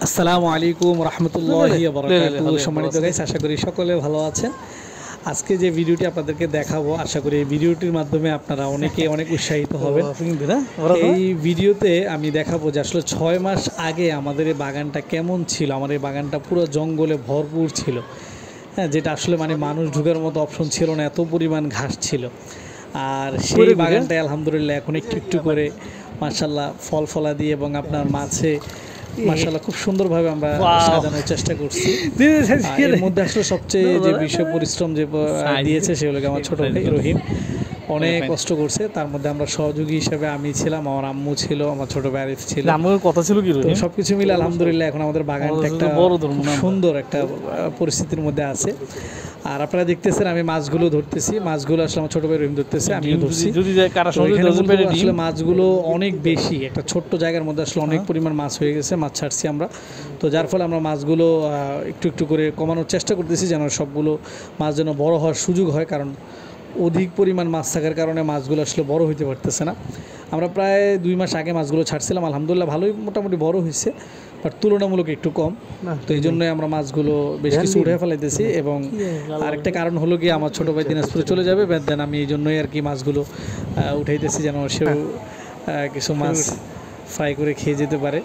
আসসালামু আলাইকুম রহমতুল্লাহি বারাকাতুহু। সম্মানিত গাইস, আশা করি সকলে ভালো আছেন। আজকে যে ভিডিওটি আপনাদেরকে দেখাবো, আশা করি এই ভিডিওটির মাধ্যমে আপনারা অনেকে অনেক উৎসাহিত হবেন। এই ভিডিওতে আমি দেখাবো যে আসলে 6 মাস আগে আমাদের এই বাগানটা কেমন ছিল। আমার এই বাগানটা পুরো জঙ্গলে ভরপুর ছিল, হ্যাঁ, যেটা আসলে মানে মানুষ ঢুকার মতো অপশন ছিল না, এত পরিমাণ ঘাস ছিল। আর সেই বাগানটায় আলহামদুলিল্লাহ এখন একটু একটু করে মাশাআল্লাহ ফল ফলাদি এবং আপনার মাছে মাশাআল্লাহ খুব সুন্দরভাবে আমরা সাজানোর চেষ্টা করছি। এর মধ্যে আসলে সবচেয়ে যে বিষয় পরিশ্রম যে দিয়েছে সেগুলোকে আমার ছোট ভাই রহিম অনেক কষ্ট করছে। তার মধ্যে আমরা সহযোগী হিসেবে আমি ছিলাম, আমার আম্মু ছিল, আমার ছোট ভাই আরিফ ছিল। আমার কথা ছিল কি, তো সবকিছু মিলে আলহামদুলিল্লাহ এখন আমাদের বাগানটা একটা সুন্দর একটা পরিস্থিতির মধ্যে আছে। আর আপনারা দেখতেছেন আমি মাছগুলো ধরতেছি, মাছগুলো আসলে আমার ছোট ভাই রহিম ধরতেছে, আমিও ধরছি। আসলে মাছগুলো অনেক বেশি, একটা ছোট্ট জায়গার মধ্যে আসলে অনেক পরিমাণ মাছ হয়ে গেছে, মাছ ছাড়ছি আমরা। তো যার ফলে আমরা মাছগুলো একটু একটু করে কমানোর চেষ্টা করতেছি যেন সবগুলো মাছ যেন বড় হওয়ার সুযোগ হয়, কারণ অধিক পরিমাণ মাছ থাকার কারণে মাছগুলো আসলে বড় হইতে পারতেছে না। আমরা প্রায় 2 মাস আগে মাছগুলো ছাড়ছিলাম, আলহামদুলিল্লাহ ভালোই মোটামুটি বড় হয়েছে, বাট তুলনামূলক একটু কম। তো এই জন্যই আমরা মাছগুলো বেশ কিছু উঠে ফেলাইতেছি। এবং আরেকটা কারণ হলো কি, আমার ছোটো ভাই দিনাজপুরে চলে যাবে, দেন আমি এই জন্যই আর কি মাছগুলো উঠাইতেছি যেন সেও কিছু মাছ ফ্রাই করে খেয়ে যেতে পারে।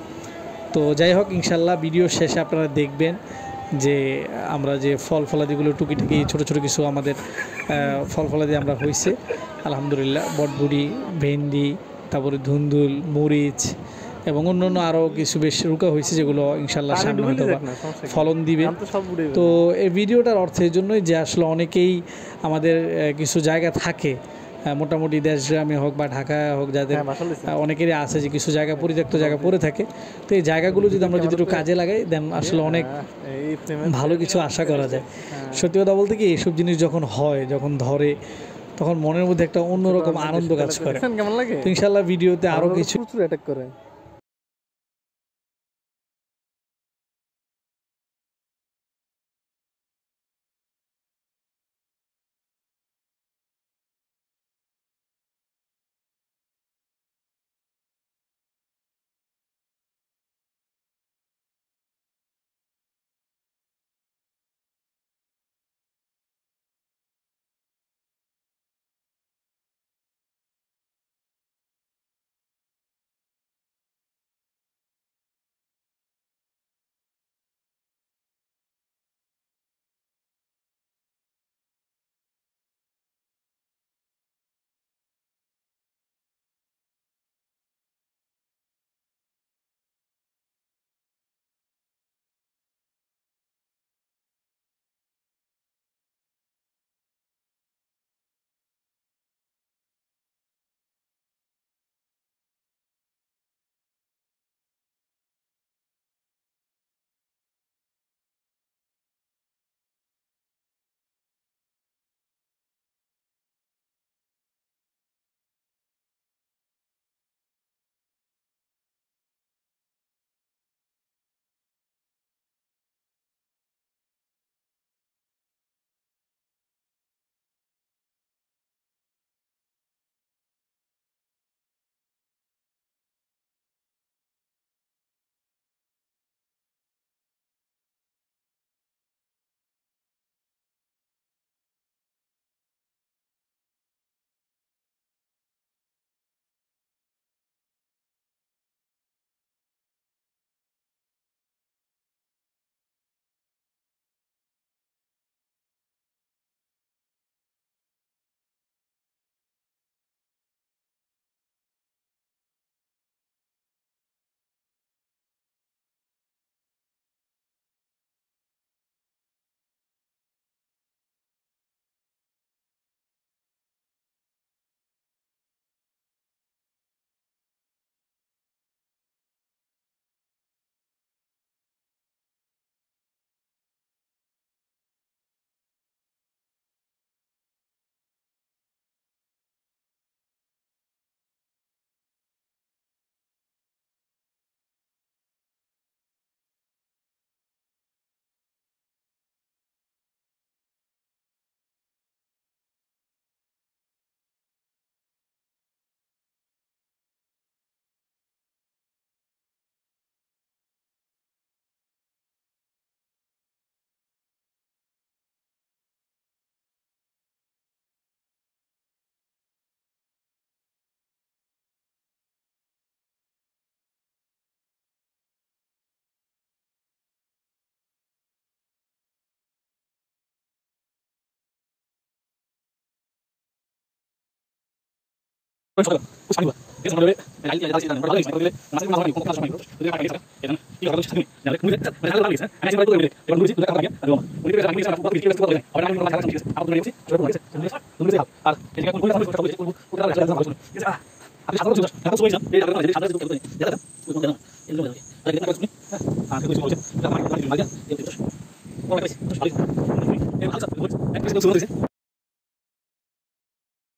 তো যাই হোক, ইনশাল্লাহ ভিডিও শেষে আপনারা দেখবেন যে আমরা যে ফল ফলাদিগুলো টুকিটাকি ছোটো ছোটো কিছু আমাদের ফল ফলাদি আমরা হয়েছে আলহামদুলিল্লাহ। বটবুড়ি, ভেন্ডি, তারপরে ধুন্দুল, মরিচ এবং অন্য আরও কিছু বেশ রুকা হয়েছে, যেগুলো ইনশাল্লাহ সামনে হয়তো ফলন দিবে। তো এই ভিডিওটার অর্থ এই জন্যই যে আসলে অনেকেই আমাদের কিছু জায়গা থাকে, মোটামুটি দেশ গ্রামে হোক বা ঢাকায় হোক, যাদের অনেকেরই আছে যে কিছু জায়গা পরিত্যক্ত জায়গা পড়ে থাকে। তো এই জায়গাগুলো যদি আমরা যদি একটু কাজে লাগাই, দেন আসলে অনেক ভালো কিছু আশা করা যায়। সত্যি কথা বলতে কি, এইসব জিনিস যখন হয়, যখন ধরে, তখন মনের মধ্যে একটা অন্যরকম আনন্দ কাজ করে। তো ইনশাল্লাহ ভিডিওতে আরও কিছু অ্যাটাক করে। আর